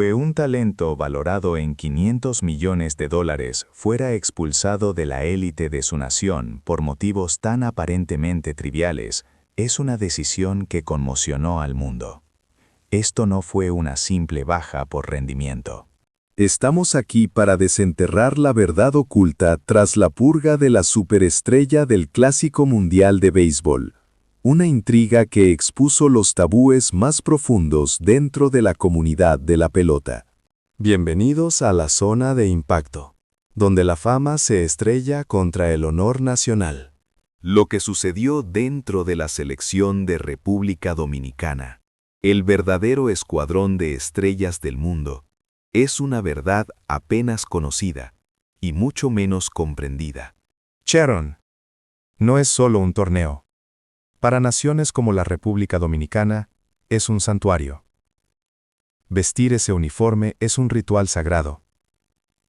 que un talento valorado en $500 millones fuera expulsado de la élite de su nación por motivos tan aparentemente triviales es una decisión que conmocionó al mundo. Esto no fue una simple baja por rendimiento. Estamos aquí para desenterrar la verdad oculta tras la purga de la superestrella del Clásico Mundial de Béisbol. Una intriga que expuso los tabúes más profundos dentro de la comunidad de la pelota. Bienvenidos a la zona de impacto, donde la fama se estrella contra el honor nacional. Lo que sucedió dentro de la selección de República Dominicana, el verdadero escuadrón de estrellas del mundo, es una verdad apenas conocida y mucho menos comprendida. Sharon, no es solo un torneo. Para naciones como la República Dominicana, es un santuario. Vestir ese uniforme es un ritual sagrado.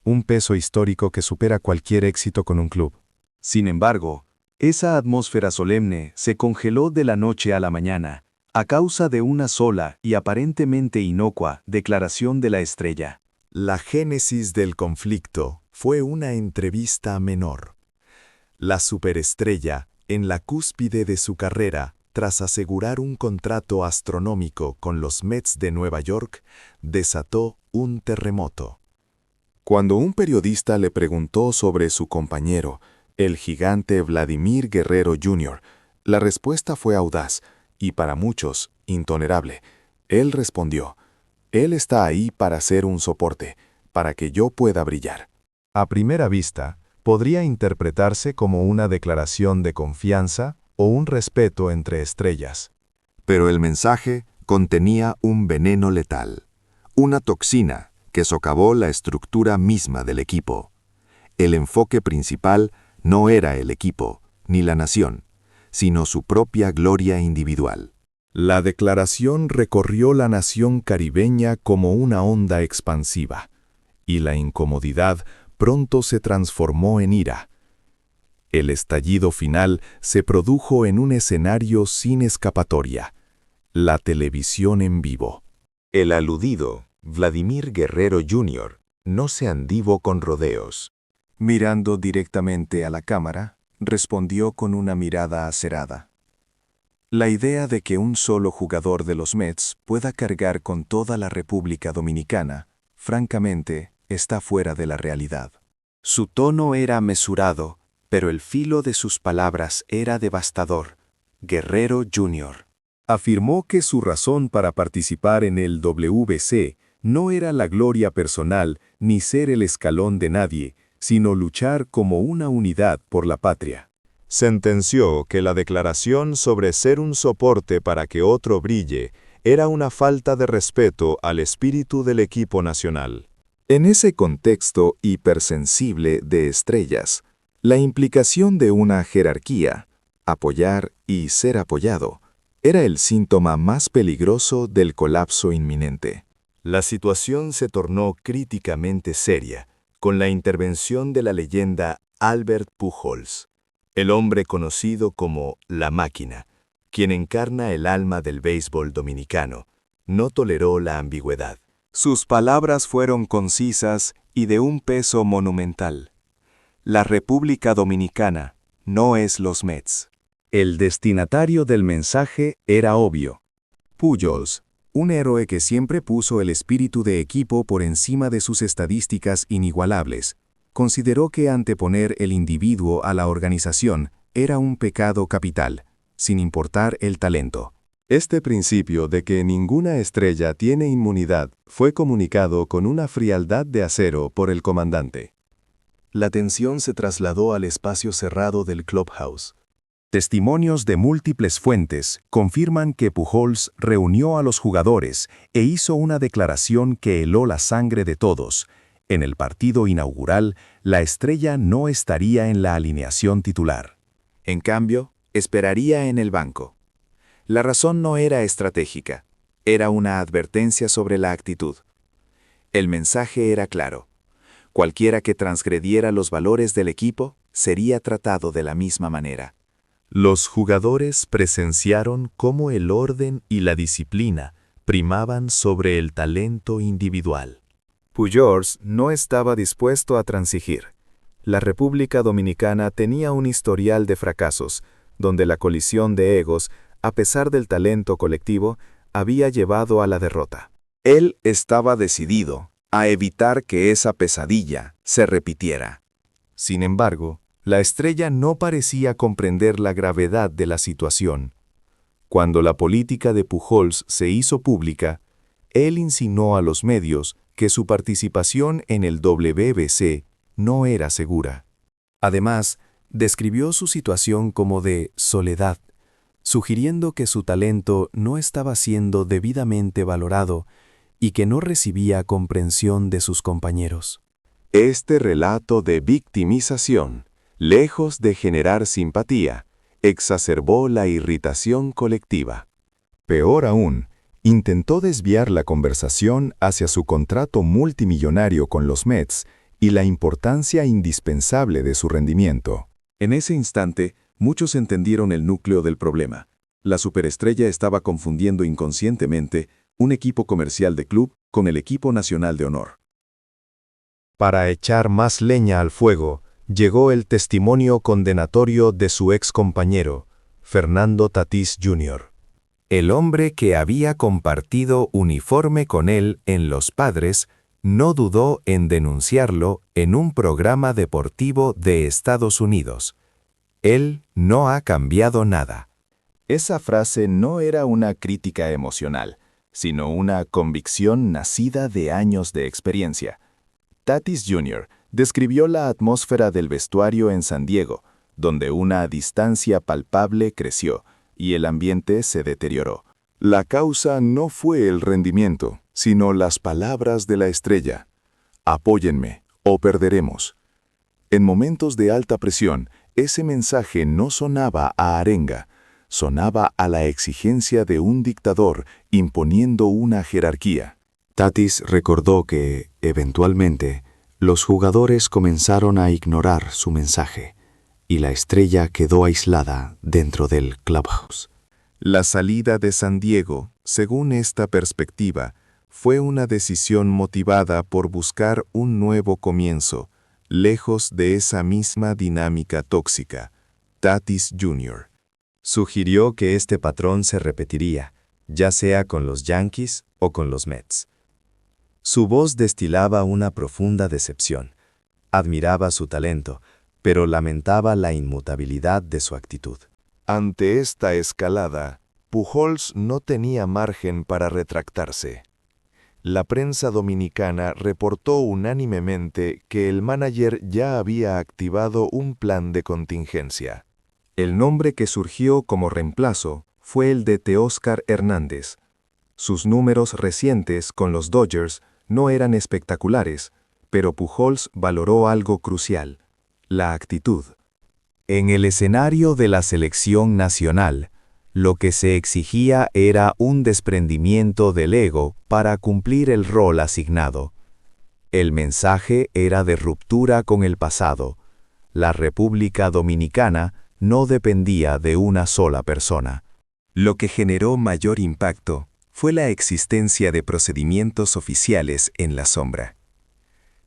Un peso histórico que supera cualquier éxito con un club. Sin embargo, esa atmósfera solemne se congeló de la noche a la mañana, a causa de una sola y aparentemente inocua declaración de la estrella. La génesis del conflicto fue una entrevista menor. La superestrella, en la cúspide de su carrera, tras asegurar un contrato astronómico con los Mets de Nueva York, desató un terremoto. Cuando un periodista le preguntó sobre su compañero, el gigante Vladimir Guerrero Jr., la respuesta fue audaz y para muchos intolerable. Él respondió: «Él está ahí para ser un soporte, para que yo pueda brillar». A primera vista, podría interpretarse como una declaración de confianza o un respeto entre estrellas. Pero el mensaje contenía un veneno letal, una toxina que socavó la estructura misma del equipo. El enfoque principal no era el equipo, ni la nación, sino su propia gloria individual. La declaración recorrió la nación caribeña como una onda expansiva, y la incomodidad pronto se transformó en ira. El estallido final se produjo en un escenario sin escapatoria: la televisión en vivo. El aludido, Vladimir Guerrero Jr., no se anduvo con rodeos. Mirando directamente a la cámara, respondió con una mirada acerada. La idea de que un solo jugador de los Mets pueda cargar con toda la República Dominicana, francamente, está fuera de la realidad. Su tono era mesurado, pero el filo de sus palabras era devastador. Guerrero Jr. afirmó que su razón para participar en el WBC no era la gloria personal ni ser el escalón de nadie, sino luchar como una unidad por la patria. Sentenció que la declaración sobre ser un soporte para que otro brille era una falta de respeto al espíritu del equipo nacional. En ese contexto hipersensible de estrellas, la implicación de una jerarquía, apoyar y ser apoyado, era el síntoma más peligroso del colapso inminente. La situación se tornó críticamente seria con la intervención de la leyenda Albert Pujols, el hombre conocido como La Máquina, quien encarna el alma del béisbol dominicano. No toleró la ambigüedad. Sus palabras fueron concisas y de un peso monumental. La República Dominicana no es los Mets. El destinatario del mensaje era obvio. Pujols, un héroe que siempre puso el espíritu de equipo por encima de sus estadísticas inigualables, consideró que anteponer el individuo a la organización era un pecado capital, sin importar el talento. Este principio de que ninguna estrella tiene inmunidad fue comunicado con una frialdad de acero por el comandante. La tensión se trasladó al espacio cerrado del clubhouse. Testimonios de múltiples fuentes confirman que Pujols reunió a los jugadores e hizo una declaración que heló la sangre de todos. En el partido inaugural, la estrella no estaría en la alineación titular. En cambio, esperaría en el banco. La razón no era estratégica, era una advertencia sobre la actitud. El mensaje era claro: cualquiera que transgrediera los valores del equipo sería tratado de la misma manera. Los jugadores presenciaron cómo el orden y la disciplina primaban sobre el talento individual. Pujols no estaba dispuesto a transigir. La República Dominicana tenía un historial de fracasos, donde la colisión de egos, a pesar del talento colectivo, había llevado a la derrota. Él estaba decidido a evitar que esa pesadilla se repitiera. Sin embargo, la estrella no parecía comprender la gravedad de la situación. Cuando la política de Pujols se hizo pública, él insinuó a los medios que su participación en el WBC no era segura. Además, describió su situación como de soledad, sugiriendo que su talento no estaba siendo debidamente valorado y que no recibía comprensión de sus compañeros. Este relato de victimización, lejos de generar simpatía, exacerbó la irritación colectiva. Peor aún, intentó desviar la conversación hacia su contrato multimillonario con los Mets y la importancia indispensable de su rendimiento. En ese instante, muchos entendieron el núcleo del problema. La superestrella estaba confundiendo inconscientemente un equipo comercial de club con el equipo nacional de honor. Para echar más leña al fuego, llegó el testimonio condenatorio de su ex compañero, Fernando Tatís Jr. El hombre que había compartido uniforme con él en Los Padres no dudó en denunciarlo en un programa deportivo de Estados Unidos. Él no ha cambiado nada. Esa frase no era una crítica emocional, sino una convicción nacida de años de experiencia. Tatis Jr. describió la atmósfera del vestuario en San Diego, donde una distancia palpable creció y el ambiente se deterioró. La causa no fue el rendimiento, sino las palabras de la estrella. Apóyenme o perderemos. En momentos de alta presión, ese mensaje no sonaba a arenga, sonaba a la exigencia de un dictador imponiendo una jerarquía. Tatis recordó que, eventualmente, los jugadores comenzaron a ignorar su mensaje, y la estrella quedó aislada dentro del clubhouse. La salida de San Diego, según esta perspectiva, fue una decisión motivada por buscar un nuevo comienzo, lejos de esa misma dinámica tóxica. Tatis Jr. Sugirió que este patrón se repetiría, ya sea con los Yankees o con los Mets. Su voz destilaba una profunda decepción. Admiraba su talento, pero lamentaba la inmutabilidad de su actitud. Ante esta escalada, Pujols no tenía margen para retractarse. La prensa dominicana reportó unánimemente que el manager ya había activado un plan de contingencia. El nombre que surgió como reemplazo fue el de Teóscar Hernández. Sus números recientes con los Dodgers no eran espectaculares, pero Pujols valoró algo crucial: la actitud. En el escenario de la selección nacional, lo que se exigía era un desprendimiento del ego para cumplir el rol asignado. El mensaje era de ruptura con el pasado. La República Dominicana no dependía de una sola persona. Lo que generó mayor impacto fue la existencia de procedimientos oficiales en la sombra.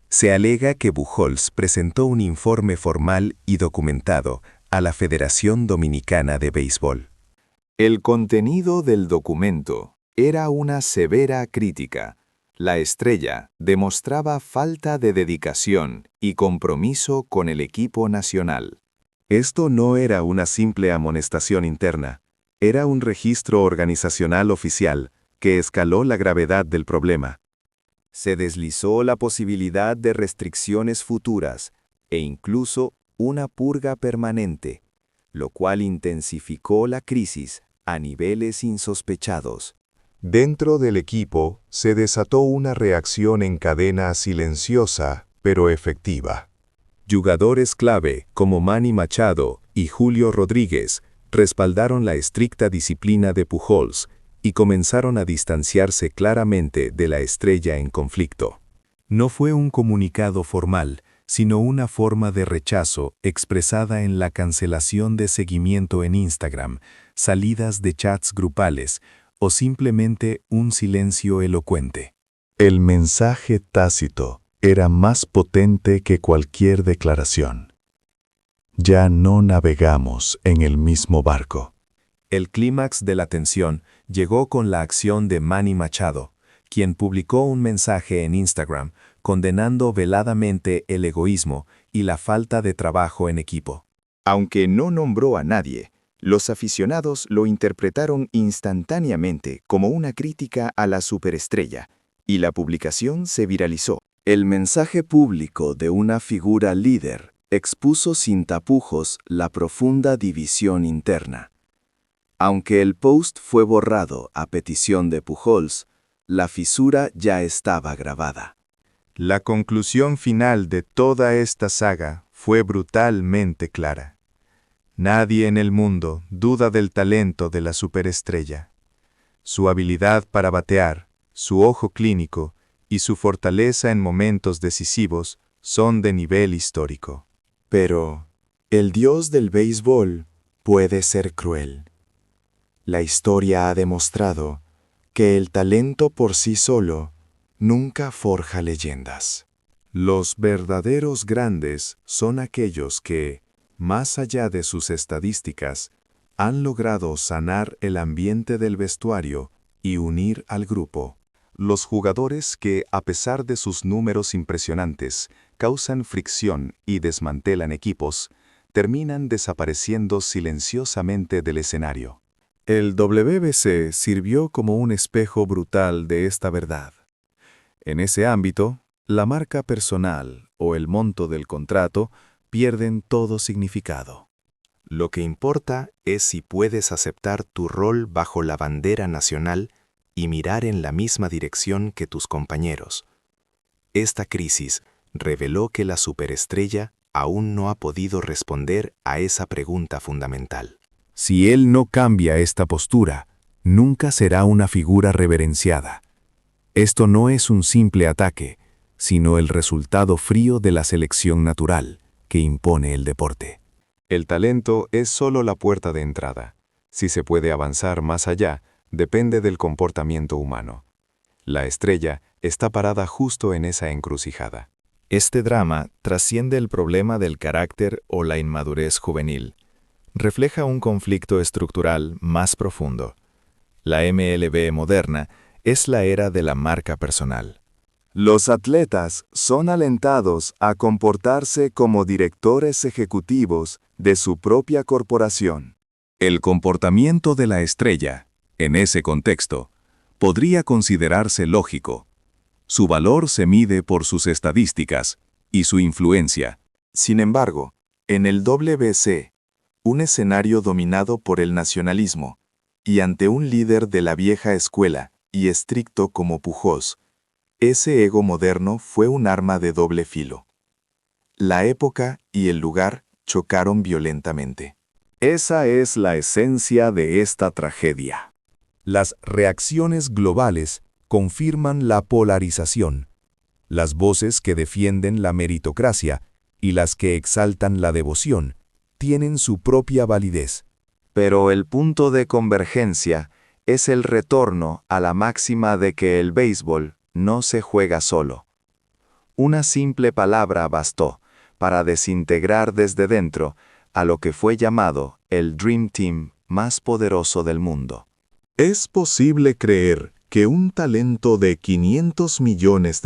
Se alega que Pujols presentó un informe formal y documentado a la Federación Dominicana de Béisbol. El contenido del documento era una severa crítica. La estrella demostraba falta de dedicación y compromiso con el equipo nacional. Esto no era una simple amonestación interna, era un registro organizacional oficial que escaló la gravedad del problema. Se deslizó la posibilidad de restricciones futuras e incluso una purga permanente, lo cual intensificó la crisis a niveles insospechados. Dentro del equipo se desató una reacción en cadena silenciosa, pero efectiva. Jugadores clave como Manny Machado y Julio Rodríguez respaldaron la estricta disciplina de Pujols y comenzaron a distanciarse claramente de la estrella en conflicto. No fue un comunicado formal, sino una forma de rechazo expresada en la cancelación de seguimiento en Instagram, salidas de chats grupales, o simplemente un silencio elocuente. El mensaje tácito era más potente que cualquier declaración. Ya no navegamos en el mismo barco. El clímax de la tensión llegó con la acción de Manny Machado, quien publicó un mensaje en Instagram condenando veladamente el egoísmo y la falta de trabajo en equipo. Aunque no nombró a nadie, los aficionados lo interpretaron instantáneamente como una crítica a la superestrella, y la publicación se viralizó. El mensaje público de una figura líder expuso sin tapujos la profunda división interna. Aunque el post fue borrado a petición de Pujols, la fisura ya estaba grabada. La conclusión final de toda esta saga fue brutalmente clara. Nadie en el mundo duda del talento de la superestrella. Su habilidad para batear, su ojo clínico y su fortaleza en momentos decisivos son de nivel histórico. Pero el dios del béisbol puede ser cruel. La historia ha demostrado que el talento por sí solo nunca forja leyendas. Los verdaderos grandes son aquellos que, más allá de sus estadísticas, han logrado sanar el ambiente del vestuario y unir al grupo. Los jugadores que, a pesar de sus números impresionantes, causan fricción y desmantelan equipos, terminan desapareciendo silenciosamente del escenario. El WBC sirvió como un espejo brutal de esta verdad. En ese ámbito, la marca personal o el monto del contrato pierden todo significado. Lo que importa es si puedes aceptar tu rol bajo la bandera nacional y mirar en la misma dirección que tus compañeros. Esta crisis reveló que la superestrella aún no ha podido responder a esa pregunta fundamental. Si él no cambia esta postura, nunca será una figura reverenciada. Esto no es un simple ataque, sino el resultado frío de la selección natural que impone el deporte. El talento es solo la puerta de entrada. Si se puede avanzar más allá, depende del comportamiento humano. La estrella está parada justo en esa encrucijada. Este drama trasciende el problema del carácter o la inmadurez juvenil. Refleja un conflicto estructural más profundo. La MLB moderna es la era de la marca personal. Los atletas son alentados a comportarse como directores ejecutivos de su propia corporación. El comportamiento de la estrella, en ese contexto, podría considerarse lógico. Su valor se mide por sus estadísticas y su influencia. Sin embargo, en el WBC, un escenario dominado por el nacionalismo, y ante un líder de la vieja escuela y estricto como Pujols, ese ego moderno fue un arma de doble filo. La época y el lugar chocaron violentamente. Esa es la esencia de esta tragedia. Las reacciones globales confirman la polarización. Las voces que defienden la meritocracia y las que exaltan la devoción tienen su propia validez. Pero el punto de convergencia es el retorno a la máxima de que el béisbol no se juega solo. Una simple palabra bastó para desintegrar desde dentro a lo que fue llamado el Dream Team más poderoso del mundo. ¿Es posible creer que un talento de $500 millones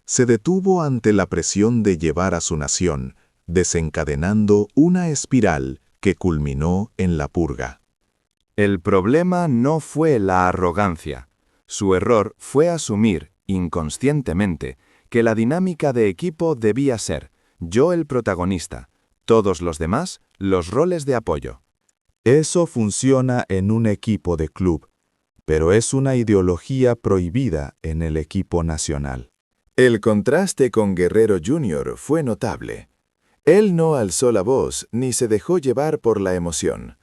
se detuvo ante la presión de llevar a su nación, desencadenando una espiral que culminó en la purga? El problema no fue la arrogancia. Su error fue asumir, inconscientemente, que la dinámica de equipo debía ser yo el protagonista, todos los demás los roles de apoyo. Eso funciona en un equipo de club, pero es una ideología prohibida en el equipo nacional. El contraste con Guerrero Jr. fue notable. Él no alzó la voz ni se dejó llevar por la emoción.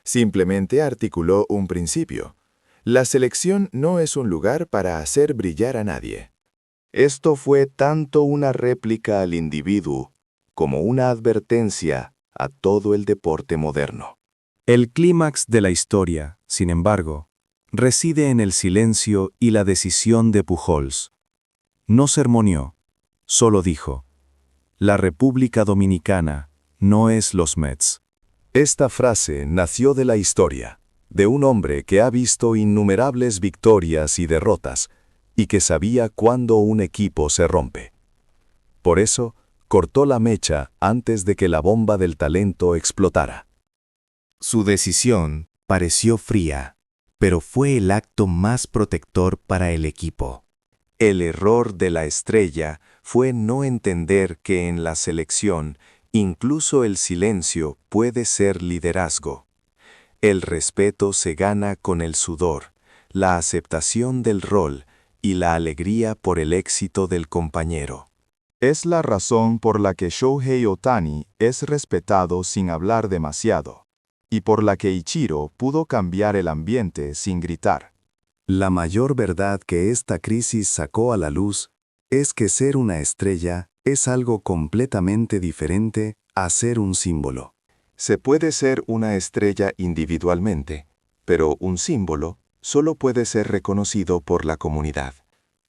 Simplemente articuló un principio. La selección no es un lugar para hacer brillar a nadie. Esto fue tanto una réplica al individuo como una advertencia a todo el deporte moderno. El clímax de la historia, sin embargo, reside en el silencio y la decisión de Pujols. No sermoneó, solo dijo: la República Dominicana no es los Mets. Esta frase nació de la historia, de un hombre que ha visto innumerables victorias y derrotas, y que sabía cuándo un equipo se rompe. Por eso, cortó la mecha antes de que la bomba del talento explotara. Su decisión pareció fría, pero fue el acto más protector para el equipo. El error de la estrella fue no entender que en la selección incluso el silencio puede ser liderazgo. El respeto se gana con el sudor, la aceptación del rol y la alegría por el éxito del compañero. Es la razón por la que Shohei Ohtani es respetado sin hablar demasiado, y por la que Ichiro pudo cambiar el ambiente sin gritar. La mayor verdad que esta crisis sacó a la luz es que ser una estrella es algo completamente diferente a ser un símbolo. Se puede ser una estrella individualmente, pero un símbolo solo puede ser reconocido por la comunidad.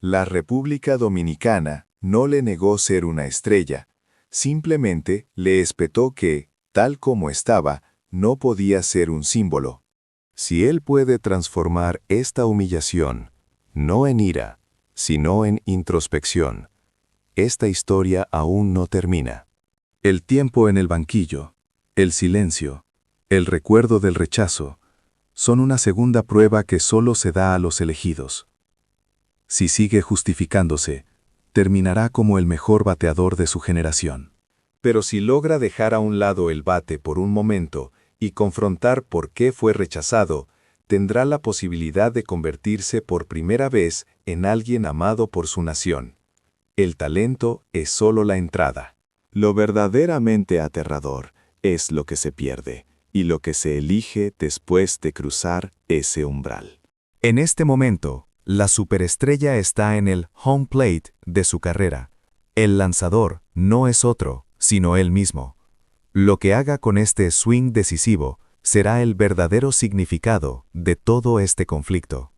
La República Dominicana no le negó ser una estrella, simplemente le espetó que, tal como estaba, no podía ser un símbolo. Si él puede transformar esta humillación, no en ira, sino en introspección, esta historia aún no termina. El tiempo en el banquillo, el silencio, el recuerdo del rechazo, son una segunda prueba que solo se da a los elegidos. Si sigue justificándose, terminará como el mejor bateador de su generación. Pero si logra dejar a un lado el bate por un momento y confrontar por qué fue rechazado, tendrá la posibilidad de convertirse por primera vez en alguien amado por su nación. El talento es solo la entrada. Lo verdaderamente aterrador es lo que se pierde y lo que se elige después de cruzar ese umbral. En este momento, la superestrella está en el home plate de su carrera. El lanzador no es otro, sino él mismo. Lo que haga con este swing decisivo será el verdadero significado de todo este conflicto.